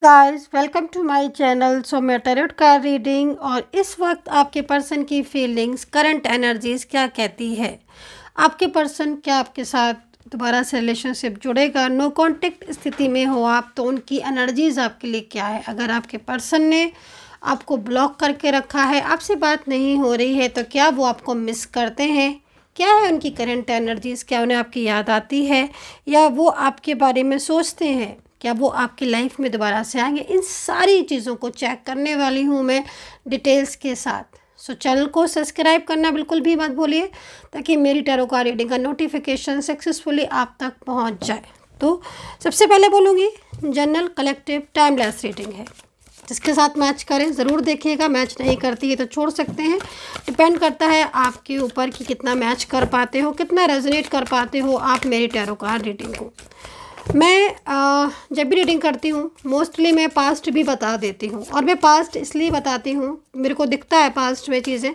Guys welcome to my channel. So मैं tarot card reading और इस वक्त आपके पर्सन की फीलिंग्स करंट एनर्जीज क्या कहती है। आपके पर्सन क्या आपके साथ दोबारा से रिलेशनशिप जुड़ेगा? नो कांटेक्ट स्थिति में हो आप तो उनकी एनर्जीज आपके लिए क्या है? अगर आपके पर्सन ने आपको ब्लॉक करके रखा है, आपसे बात नहीं हो रही है, तो क्या वो आपको मिस करते हैं? क्या है उनकी करंट एनर्जीज? क्या उन्हें आपकी याद आती है या वो आपके बारे में सोचते हैं? क्या वो आपकी लाइफ में दोबारा से आएंगे? इन सारी चीज़ों को चेक करने वाली हूँ मैं डिटेल्स के साथ। सो चैनल को सब्सक्राइब करना बिल्कुल भी मत भूलिए ताकि मेरी टैरो कार्ड रीडिंग का नोटिफिकेशन सक्सेसफुली आप तक पहुँच जाए। तो सबसे पहले बोलूँगी जनरल कलेक्टिव टाइमलेस रीडिंग है, जिसके साथ मैच करें ज़रूर देखिएगा। मैच नहीं करती है तो छोड़ सकते हैं। डिपेंड करता है आपके ऊपर कि कितना मैच कर पाते हो, कितना रेजोनेट कर पाते हो आप मेरी टैरो कार्ड रीडिंग को। मैं जब भी रीडिंग करती हूँ मोस्टली मैं पास्ट भी बता देती हूँ, और मैं पास्ट इसलिए बताती हूँ, मेरे को दिखता है पास्ट में चीज़ें,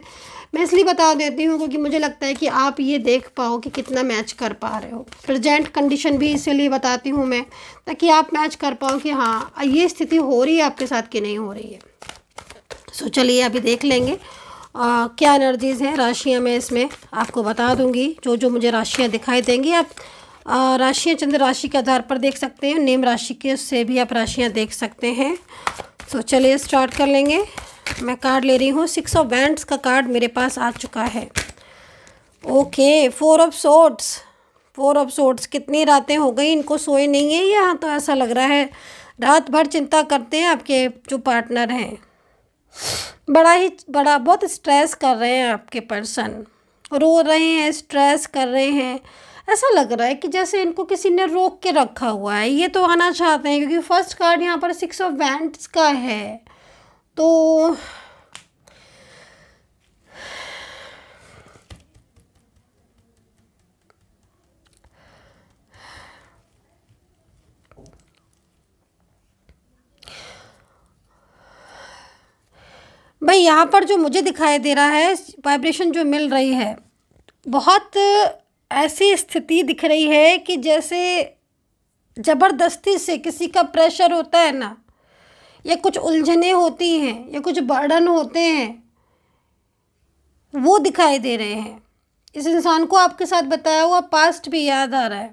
मैं इसलिए बता देती हूँ क्योंकि मुझे लगता है कि आप ये देख पाओ कि कितना मैच कर पा रहे हो। प्रेजेंट कंडीशन भी इसीलिए बताती हूँ मैं, ताकि आप मैच कर पाओ कि हाँ ये स्थिति हो रही है आपके साथ कि नहीं हो रही है। सो चलिए अभी देख लेंगे क्या एनर्जीज़ हैं। राशियाँ मैं इसमें आपको बता दूँगी, जो जो मुझे राशियाँ दिखाई देंगी आप राशियाँ चंद्र राशि के आधार पर देख सकते हैं। नेम राशि के से भी आप राशियाँ देख सकते हैं। तो चलिए स्टार्ट कर लेंगे। मैं कार्ड ले रही हूँ। 6 ऑफ वैंड्स का कार्ड मेरे पास आ चुका है। Okay, 4 of swords. 4 of swords, कितनी रातें हो गई इनको सोए नहीं है। यहाँ तो ऐसा लग रहा है रात भर चिंता करते हैं आपके जो पार्टनर हैं। बहुत स्ट्रेस कर रहे हैं आपके पर्सन, रो रहे हैं, स्ट्रेस कर रहे हैं। ऐसा लग रहा है कि जैसे इनको किसी ने रोक के रखा हुआ है। ये तो आना चाहते हैं क्योंकि फर्स्ट कार्ड यहाँ पर 6 ऑफ वैंड्स का है। तो भाई यहाँ पर जो मुझे दिखाई दे रहा है, वाइब्रेशन जो मिल रही है, बहुत ऐसी स्थिति दिख रही है कि जैसे ज़बरदस्ती से किसी का प्रेशर होता है ना, या कुछ उलझने होती हैं या कुछ बर्डन होते हैं, वो दिखाई दे रहे हैं। इस इंसान को आपके साथ बताया हुआ पास्ट भी याद आ रहा है।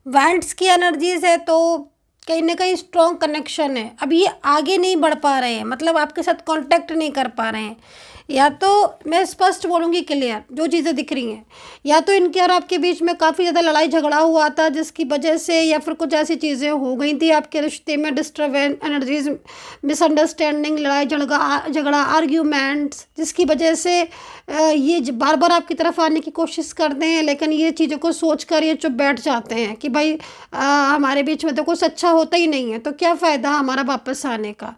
वैंड्स की एनर्जीज है तो कहीं ना कहीं स्ट्रॉन्ग कनेक्शन है। अब ये आगे नहीं बढ़ पा रहे हैं, मतलब आपके साथ कांटेक्ट नहीं कर पा रहे हैं। या तो मैं स्पष्ट बोलूँगी, क्लियर जो चीज़ें दिख रही हैं, या तो इनके और आपके बीच में काफ़ी ज़्यादा लड़ाई झगड़ा हुआ था जिसकी वजह से, या फिर कुछ ऐसी चीज़ें हो गई थी आपके रिश्ते में, डिस्टर्बेंस एनर्जीज, मिसअंडरस्टैंडिंग, लड़ाई झगड़ा आर्ग्यूमेंट्स, जिसकी वजह से ये बार बार आपकी तरफ आने की कोशिश करते हैं, लेकिन ये चीज़ों को सोच कर ये चुप बैठ जाते हैं कि भाई हमारे बीच में तो कुछ अच्छा होता ही नहीं है, तो क्या फ़ायदा हमारा वापस आने का।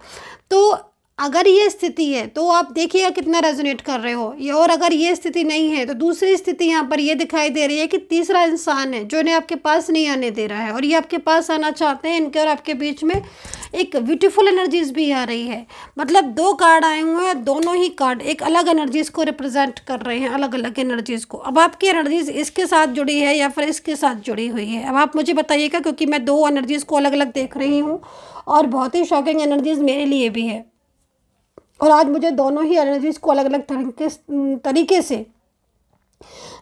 तो अगर ये स्थिति है तो आप देखिएगा कितना रेजोनेट कर रहे हो ये। और अगर ये स्थिति नहीं है तो दूसरी स्थिति यहाँ पर ये दिखाई दे रही है कि तीसरा इंसान है जो इन्हें आपके पास नहीं आने दे रहा है, और ये आपके पास आना चाहते हैं। इनके और आपके बीच में एक ब्यूटीफुल एनर्जीज भी आ रही है। मतलब 2 कार्ड आए हुए हैं, दोनों ही कार्ड एक अलग एनर्जीज को रिप्रेजेंट कर रहे हैं, अलग अलग एनर्जीज को। अब आपकी एनर्जीज इसके साथ जुड़ी है या फिर इसके साथ जुड़ी हुई है, अब आप मुझे बताइएगा, क्योंकि मैं 2 एनर्जीज को अलग अलग देख रही हूँ और बहुत ही शॉकिंग एनर्जीज मेरे लिए भी है। और आज मुझे दोनों ही एनर्जीज को अलग अलग तरीके से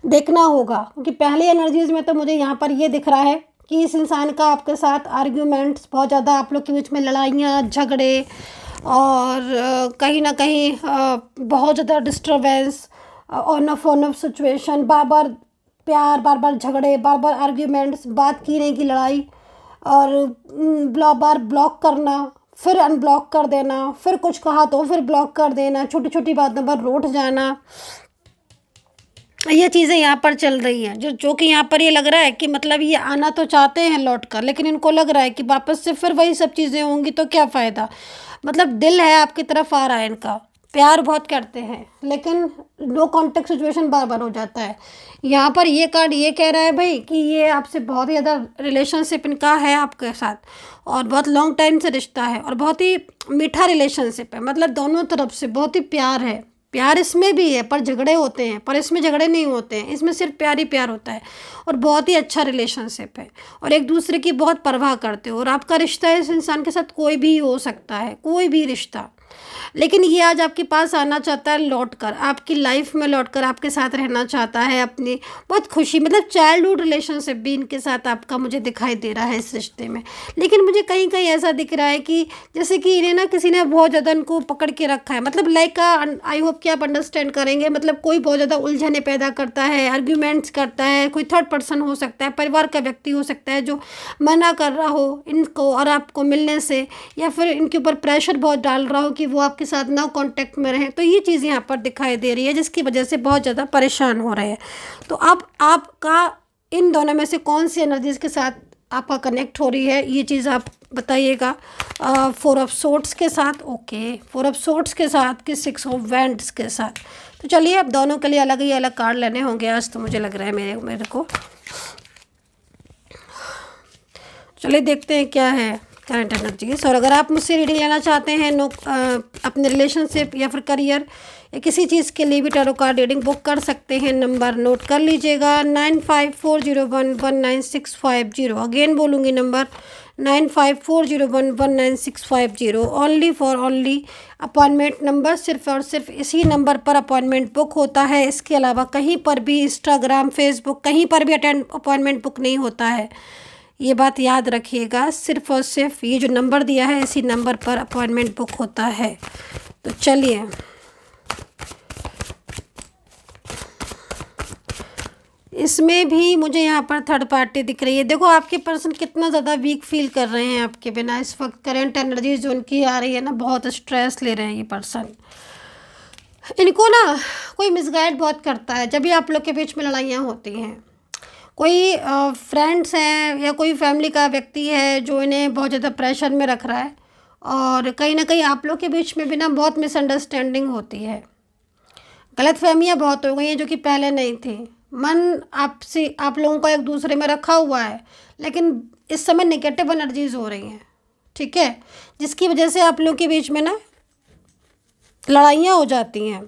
देखना होगा, क्योंकि पहले एनर्जीज में तो मुझे यहाँ पर ये दिख रहा है कि इस इंसान का आपके साथ आर्ग्यूमेंट्स, बहुत ज़्यादा आप लोग के बीच में लड़ाइयाँ झगड़े, और कहीं ना कहीं बहुत ज़्यादा डिस्टर्बेंस, ऑन ऑफ सिचुएशन, बार बार प्यार, बार बार झगड़े, बार बार आर्ग्यूमेंट्स, बात की नहीं की लड़ाई, और बार ब्लॉक करना, फिर अनब्लॉक कर देना, फिर कुछ कहा तो फिर ब्लॉक कर देना, छोटी छोटी बातों पर रूठ जाना। ये चीज़ें यहाँ पर चल रही हैं, जो कि यहाँ पर ये लग रहा है कि मतलब ये आना तो चाहते हैं लौट कर, लेकिन इनको लग रहा है कि वापस से फिर वही सब चीज़ें होंगी तो क्या फ़ायदा। मतलब दिल है आपकी तरफ आ रहा है इनका, प्यार बहुत करते हैं, लेकिन नो कॉन्टेक्ट सिचुएशन बार बार हो जाता है। यहाँ पर ये कार्ड ये कह रहा है भाई कि ये आपसे बहुत ही ज़्यादा रिलेशनशिप इनका है आपके साथ, और बहुत लॉन्ग टाइम से रिश्ता है, और बहुत ही मीठा रिलेशनशिप है। मतलब दोनों तरफ से बहुत ही प्यार है, प्यार इसमें भी है पर झगड़े होते हैं, पर इसमें झगड़े नहीं होते हैं, इसमें सिर्फ प्यार ही प्यार होता है और बहुत ही अच्छा रिलेशनशिप है और एक दूसरे की बहुत परवाह करते हो और आपका रिश्ता इस इंसान के साथ कोई भी हो सकता है, कोई भी रिश्ता। लेकिन ये आज आपके पास आना चाहता है लौट कर, आपकी लाइफ में लौट कर आपके साथ रहना चाहता है, अपनी बहुत खुशी मतलब चाइल्डहुड रिलेशनशिप भी इनके साथ आपका मुझे दिखाई दे रहा है इस रिश्ते में। लेकिन मुझे कहीं कहीं ऐसा दिख रहा है कि जैसे कि इन्हें ना किसी ने बहुत ज़्यादा इनको पकड़ के रखा है, मतलब लाइक आई होप कि आप अंडरस्टैंड करेंगे। मतलब कोई बहुत ज़्यादा उलझने पैदा करता है, आर्ग्यूमेंट्स करता है, कोई थर्ड पर्सन हो सकता है, परिवार का व्यक्ति हो सकता है जो मना कर रहा हो इनको और आपको मिलने से, या फिर इनके ऊपर प्रेशर बहुत डाल रहा हो कि वो आपके साथ ना कांटेक्ट में रहें। तो ये चीज़ यहाँ पर दिखाई दे रही है जिसकी वजह से बहुत ज़्यादा परेशान हो रहे हैं। तो अब आपका इन दोनों में से कौन सी एनर्जीज के साथ आपका कनेक्ट हो रही है ये चीज़ आप बताइएगा। 4 ऑफ सोर्ड्स के साथ, ओके, 4 ऑफ सोर्ड्स के साथ कि 6 ऑफ वैंड्स के साथ। तो चलिए अब दोनों के लिए अलग ही अलग कार्ड लेने होंगे आज, तो मुझे लग रहा है मेरे को। चलिए देखते हैं क्या है करंट एनर्जीज। और अगर आप मुझसे रीडिंग लेना चाहते हैं अपने रिलेशनशिप या फिर करियर या किसी चीज़ के लिए भी टैरो कार्ड रीडिंग बुक कर सकते हैं। नंबर नोट कर लीजिएगा 9540119650। अगेन बोलूँगी number 9540119650। Only for only appointment number, सिर्फ और सिर्फ इसी नंबर पर अपॉइंटमेंट बुक होता है। इसके अलावा कहीं पर भी इंस्टाग्राम, फेसबुक कहीं पर भी अपॉइंटमेंट बुक नहीं होता है, ये बात याद रखिएगा। सिर्फ और सिर्फ ये जो नंबर दिया है इसी नंबर पर अपॉइंटमेंट बुक होता है। तो चलिए इसमें भी मुझे यहाँ पर थर्ड पार्टी दिख रही है। देखो आपके पर्सन कितना ज़्यादा वीक फील कर रहे हैं आपके बिना इस वक्त। करंट एनर्जी जो उनकी आ रही है ना, बहुत स्ट्रेस ले रहे हैं ये पर्सन। इनको ना कोई मिसगाइड बहुत करता है जब भी आप लोग के बीच में लड़ाइयाँ होती हैं। कोई फ्रेंड्स हैं या कोई फैमिली का व्यक्ति है जो इन्हें बहुत ज़्यादा प्रेशर में रख रहा है और कहीं ना कहीं आप लोग के बीच में भी ना बहुत मिसअंडरस्टैंडिंग होती है। गलतफहमियां बहुत हो गई हैं जो कि पहले नहीं थी। मन आपसे आप लोगों का एक दूसरे में रखा हुआ है, लेकिन इस समय नेगेटिव एनर्जीज हो रही हैं, ठीक है, जिसकी वजह से आप लोगों के बीच में ना लड़ाइयाँ हो जाती हैं,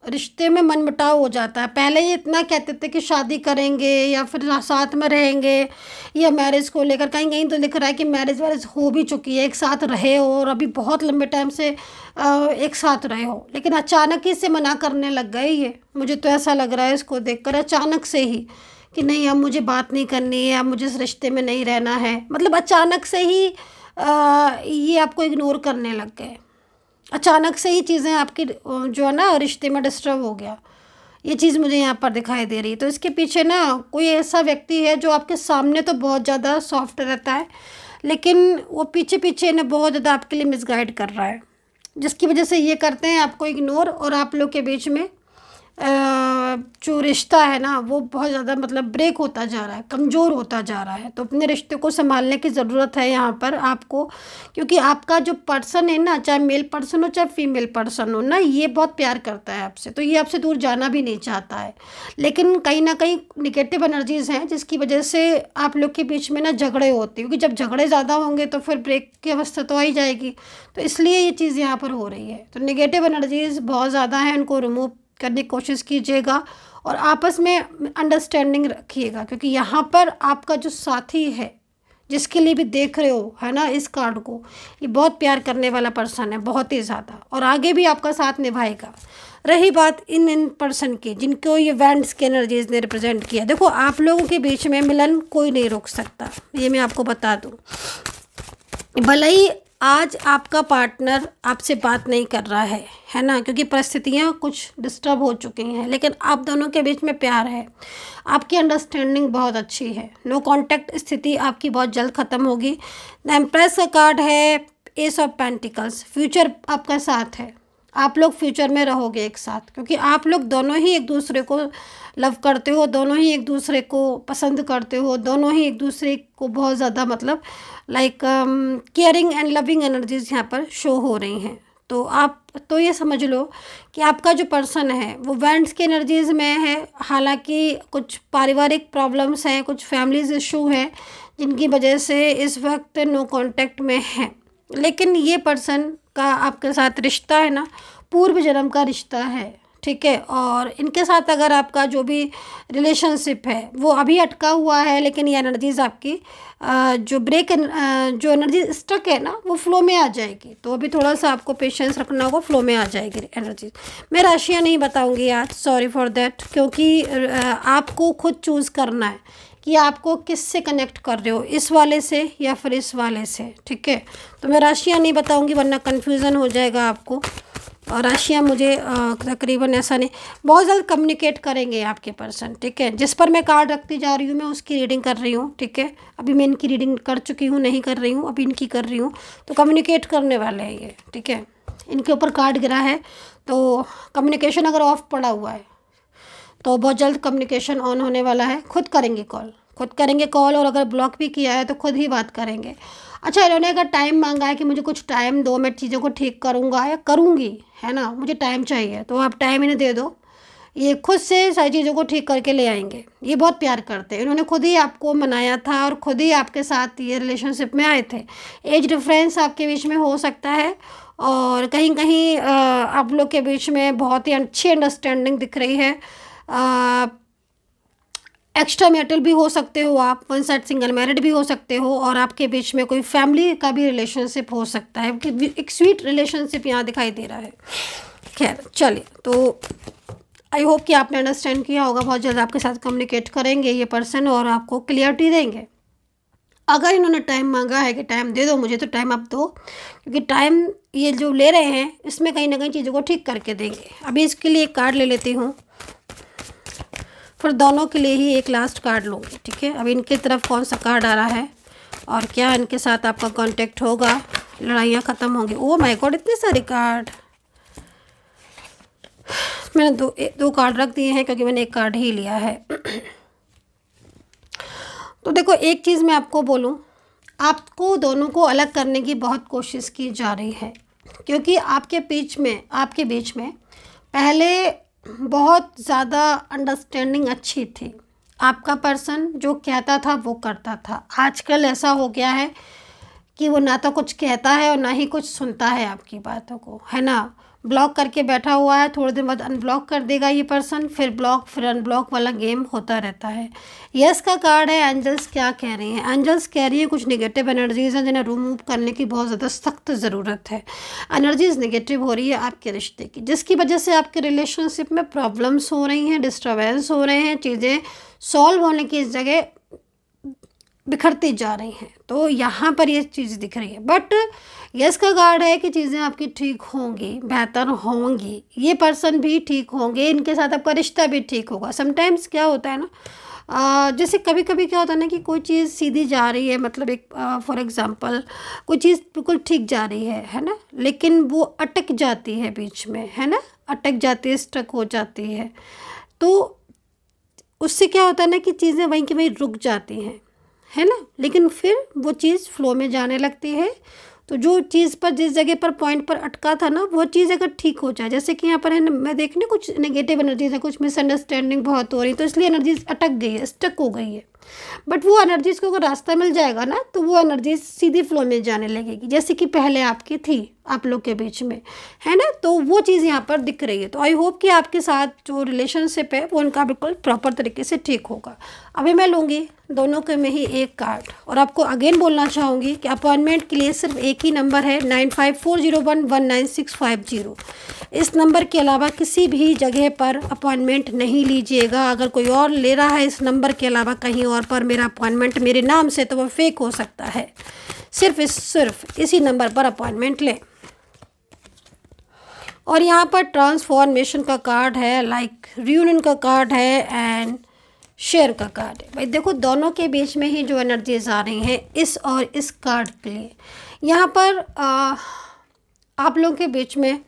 रिश्ते में मनमुटाव हो जाता है। पहले ये इतना कहते थे कि शादी करेंगे या फिर साथ में रहेंगे या मैरिज को लेकर, कहीं कहीं तो लिख रहा है कि मैरिज वैरिज हो भी चुकी है, एक साथ रहे हो और अभी बहुत लंबे टाइम से एक साथ रहे हो, लेकिन अचानक ही से मना करने लग गए ये। मुझे तो ऐसा लग रहा है इसको देखकर अचानक से ही कि नहीं अब मुझे बात नहीं करनी है, अब मुझे इस रिश्ते में नहीं रहना है। मतलब अचानक से ही ये आपको इग्नोर करने लग गए। अचानक से ही चीज़ें आपकी जो है ना रिश्ते में डिस्टर्ब हो गया, ये चीज़ मुझे यहाँ पर दिखाई दे रही है। तो इसके पीछे ना कोई ऐसा व्यक्ति है जो आपके सामने तो बहुत ज़्यादा सॉफ्ट रहता है, लेकिन वो पीछे पीछे इन्हें बहुत ज़्यादा आपके लिए मिसगाइड कर रहा है, जिसकी वजह से ये करते हैं आपको इग्नोर। और आप लोग के बीच में जो रिश्ता है ना वो बहुत ज़्यादा मतलब ब्रेक होता जा रहा है, कमज़ोर होता जा रहा है। तो अपने रिश्ते को संभालने की ज़रूरत है यहाँ पर आपको, क्योंकि आपका जो पर्सन है ना, चाहे मेल पर्सन हो चाहे फीमेल पर्सन हो ना, ये बहुत प्यार करता है आपसे, तो ये आपसे दूर जाना भी नहीं चाहता है। लेकिन कहीं ना कहीं निगेटिव एनर्जीज़ हैं जिसकी वजह से आप लोग के बीच में ना झगड़े होते हैं, क्योंकि जब झगड़े ज़्यादा होंगे तो फिर ब्रेक की अवस्था तो आ ही जाएगी। तो इसलिए ये चीज़ यहाँ पर हो रही है। तो निगेटिव एनर्जीज़ बहुत ज़्यादा हैं, उनको रिमूव करने की कोशिश कीजिएगा और आपस में अंडरस्टैंडिंग रखिएगा, क्योंकि यहाँ पर आपका जो साथी है जिसके लिए भी देख रहे हो है ना इस कार्ड को, ये बहुत प्यार करने वाला पर्सन है, बहुत ही ज़्यादा, और आगे भी आपका साथ निभाएगा। रही बात इन पर्सन की जिनको ये वैंड्स की एनर्जीज ने रिप्रेजेंट किया, देखो आप लोगों के बीच में मिलन कोई नहीं रोक सकता, ये मैं आपको बता दूँ। भले ही आज आपका पार्टनर आपसे बात नहीं कर रहा है ना, क्योंकि परिस्थितियाँ कुछ डिस्टर्ब हो चुकी हैं, लेकिन आप दोनों के बीच में प्यार है, आपकी अंडरस्टैंडिंग बहुत अच्छी है। नो कांटेक्ट स्थिति आपकी बहुत जल्द ख़त्म होगी। एम्प्रेस का कार्ड है, एस ऑफ पेंटिकल्स, फ्यूचर आपका साथ है, आप लोग फ्यूचर में रहोगे एक साथ, क्योंकि आप लोग दोनों ही एक दूसरे को लव करते हो, दोनों ही एक दूसरे को पसंद करते हो, दोनों ही एक दूसरे को बहुत ज़्यादा मतलब like caring and loving energies यहाँ पर शो हो रही हैं। तो आप तो ये समझ लो कि आपका जो पर्सन है वो वैंड्स की एनर्जीज़ में है। हालांकि कुछ पारिवारिक प्रॉब्लम्स हैं, कुछ फैमिलीज इशू हैं जिनकी वजह से इस वक्त नो कांटेक्ट में है, लेकिन ये पर्सन का आपके साथ रिश्ता है ना पूर्व जन्म का रिश्ता है। ठीक है। और इनके साथ अगर आपका जो भी रिलेशनशिप है वो अभी अटका हुआ है, लेकिन ये एनर्जीज़ आपकी जो एनर्जी स्टक है ना वो फ्लो में आ जाएगी। तो अभी थोड़ा सा आपको पेशेंस रखना होगा, फ्लो में आ जाएगी एनर्जी। मैं राशियाँ नहीं बताऊंगी आज, सॉरी फॉर देट, क्योंकि आपको खुद चूज़ करना है कि आपको किससे कनेक्ट कर रहे हो, इस वाले से या फिर इस वाले से, ठीक है। तो मैं राशियाँ नहीं बताऊंगी वरना कन्फ्यूज़न हो जाएगा आपको। और राशियाँ मुझे तकरीबन ऐसा नहीं, बहुत जल्द कम्युनिकेट करेंगे आपके पर्सन, ठीक है। जिस पर मैं कार्ड रखती जा रही हूँ मैं उसकी रीडिंग कर रही हूँ, ठीक है। अभी मैं इनकी रीडिंग कर चुकी हूँ, नहीं कर रही हूँ, अभी इनकी कर रही हूँ। तो कम्युनिकेट करने वाले हैं ये, ठीक है। इनके ऊपर कार्ड गिरा है तो कम्युनिकेशन अगर ऑफ पड़ा हुआ है तो बहुत जल्द कम्युनिकेशन ऑन होने वाला है। खुद करेंगे कॉल, और अगर ब्लॉक भी किया है तो खुद ही बात करेंगे। अच्छा, इन्होंने अगर टाइम मांगा है कि मुझे कुछ टाइम दो, मैं चीज़ों को ठीक करूँगा या करूँगी, है ना, मुझे टाइम चाहिए, तो आप टाइम इन्हें दे दो, ये खुद से सारी चीज़ों को ठीक करके ले आएंगे। ये बहुत प्यार करते हैं, इन्होंने खुद ही आपको मनाया था और खुद ही आपके साथ ये रिलेशनशिप में आए थे। एज डिफरेंस आपके बीच में हो सकता है और कहीं कहीं आप लोग के बीच में बहुत ही अच्छी अंडरस्टैंडिंग दिख रही है। एक्स्ट्रा मैरिटल भी हो सकते हो आप, वन साइड सिंगल मैरिड भी हो सकते हो, और आपके बीच में कोई फैमिली का भी रिलेशनशिप हो सकता है, कि एक स्वीट रिलेशनशिप यहाँ दिखाई दे रहा है। खैर चलिए, तो आई होप कि आपने अंडरस्टैंड किया होगा। बहुत जल्द आपके साथ कम्युनिकेट करेंगे ये पर्सन और आपको क्लियरिटी देंगे। अगर इन्होंने टाइम मांगा है कि टाइम दे दो मुझे, तो टाइम आप दो, क्योंकि टाइम ये जो ले रहे हैं इसमें कहीं ना कहीं चीज़ों को ठीक करके देंगे। अभी इसके लिए एक कार्ड ले लेती हूँ, फिर दोनों के लिए ही एक लास्ट कार्ड लूँगी, ठीक है। अभी इनकी तरफ कौन सा कार्ड आ रहा है और क्या इनके साथ आपका कांटेक्ट होगा, लड़ाइयाँ ख़त्म होंगी। ओह माय गॉड, इतने सारे कार्ड। मैंने दो कार्ड रख दिए हैं क्योंकि मैंने एक कार्ड ही लिया है। तो देखो, एक चीज़ मैं आपको बोलूँ, आपको दोनों को अलग करने की बहुत कोशिश की जा रही है, क्योंकि आपके बीच में पहले बहुत ज़्यादा अंडरस्टैंडिंग अच्छी थी। आपका पर्सन जो कहता था वो करता था। आजकल ऐसा हो गया है कि वो ना तो कुछ कहता है और ना ही कुछ सुनता है आपकी बातों को, है ना। ब्लॉक करके बैठा हुआ है, थोड़े दिन बाद अनब्लॉक कर देगा ये पर्सन, फिर ब्लॉक फिर अनब्लॉक वाला गेम होता रहता है। यस का कार्ड है। एंजल्स क्या कह रही हैं? एंजल्स कह रही है कुछ नेगेटिव एनर्जीज हैं जिन्हें रिमूव करने की बहुत ज़्यादा सख्त ज़रूरत है। एनर्जीज नेगेटिव हो रही है आपके रिश्ते की, जिसकी वजह से आपके रिलेशनशिप में प्रॉब्लम्स हो रही हैं, डिस्टर्बेंस हो रहे हैं, चीज़ें सॉल्व होने की जगह बिखरती जा रही हैं। तो यहाँ पर ये चीज़ दिख रही है, बट यस का कार्ड है कि चीज़ें आपकी ठीक होंगी, बेहतर होंगी, ये पर्सन भी ठीक होंगे, इनके साथ आपका रिश्ता भी ठीक होगा। समटाइम्स क्या होता है ना, जैसे कभी कभी क्या होता है ना कि कोई चीज़ सीधी जा रही है, मतलब एक फॉर एग्जांपल कोई चीज़ बिल्कुल ठीक जा रही है ना, लेकिन वो अटक जाती है बीच में, है ना, अटक जाती है, स्टक हो जाती है। तो उससे क्या होता है ना कि चीज़ें वहीं की वहीं रुक जाती हैं, है ना, लेकिन फिर वो चीज़ फ्लो में जाने लगती है। तो जो चीज़ पर जिस जगह पर पॉइंट पर अटका था ना, वो चीज़ अगर ठीक हो जाए, जैसे कि यहाँ पर है ना, मैं देख रही हूँ कुछ नेगेटिव एनर्जीज है, कुछ मिसअंडरस्टैंडिंग बहुत हो रही, तो इसलिए एनर्जीज अटक गई है, स्टक हो गई है। बट वो एनर्जीज को अगर रास्ता मिल जाएगा ना, तो वो एनर्जीज सीधी फ्लो में जाने लगेगी, जैसे कि पहले आपकी थी आप लोग के बीच में, है ना। तो वो चीज़ यहाँ पर दिख रही है। तो आई होप कि आपके साथ जो रिलेशनशिप है वो उनका बिल्कुल प्रॉपर तरीके से ठीक होगा। अभी मैं लूँगी दोनों के में ही एक कार्ड, और आपको अगेन बोलना चाहूँगी कि अपॉइंटमेंट के लिए सिर्फ एक ही नंबर है, 9540119650। इस नंबर के अलावा किसी भी जगह पर अपॉइंटमेंट नहीं लीजिएगा। अगर कोई और ले रहा है इस नंबर के अलावा कहीं और पर मेरा अपॉइंटमेंट मेरे नाम से, तो वो फेक हो सकता है। सिर्फ इसी नंबर पर अपॉइंटमेंट लें। और यहाँ पर ट्रांसफॉर्मेशन का कार्ड है, लाइक रियूनियन का कार्ड है, एंड शेयर का कार्ड है। भाई देखो, दोनों के बीच में ही जो एनर्जीज आ रही हैं इस और इस कार्ड के लिए, यहाँ पर आप लोगों के बीच में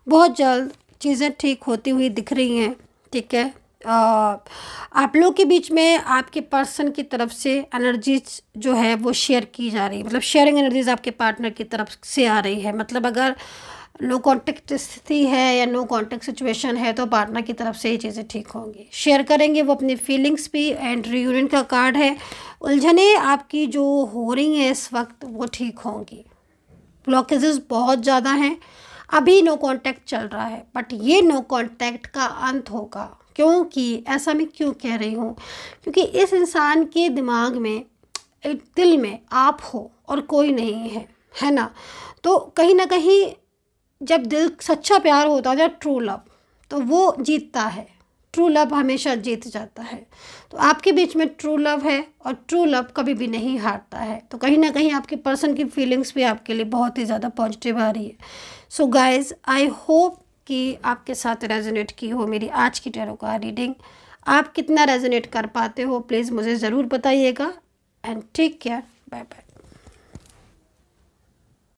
बहुत जल्द चीज़ें ठीक होती हुई दिख रही हैं, ठीक है। आप लोगों के बीच में आपके पर्सन की तरफ से एनर्जीज जो है वो शेयर की जा रही है, मतलब शेयरिंग एनर्जीज आपके पार्टनर की तरफ से आ रही है। मतलब अगर नो कॉन्टेक्ट स्थिति है या नो कॉन्टेक्ट सिचुएशन है, तो पार्टनर की तरफ से ही चीज़ें ठीक होंगी, शेयर करेंगे वो अपनी फीलिंग्स भी। एंड रियूनियन का कार्ड है, उलझने आपकी जो हो रही हैं इस वक्त वो ठीक होंगी। ब्लॉकेजेस बहुत ज़्यादा हैं, अभी नो कांटेक्ट चल रहा है, बट ये नो कांटेक्ट का अंत होगा। क्योंकि ऐसा मैं क्यों कह रही हूँ, क्योंकि इस इंसान के दिमाग में, दिल में आप हो और कोई नहीं है ना। तो कहीं ना कहीं जब दिल सच्चा प्यार होता है, जब ट्रू लव, तो वो जीतता है। ट्रू लव हमेशा जीत जाता है। तो आपके बीच में ट्रू लव है और ट्रू लव कभी भी नहीं हारता है। तो कहीं ना कहीं आपके पर्सन की फीलिंग्स भी आपके लिए बहुत ही ज़्यादा पॉजिटिव आ रही है। सो गाइज, आई होप कि आपके साथ रेजोनेट की हो मेरी आज की टैरो कार्ड रीडिंग। आप कितना रेजोनेट कर पाते हो प्लीज़ मुझे ज़रूर बताइएगा। And take care, bye bye.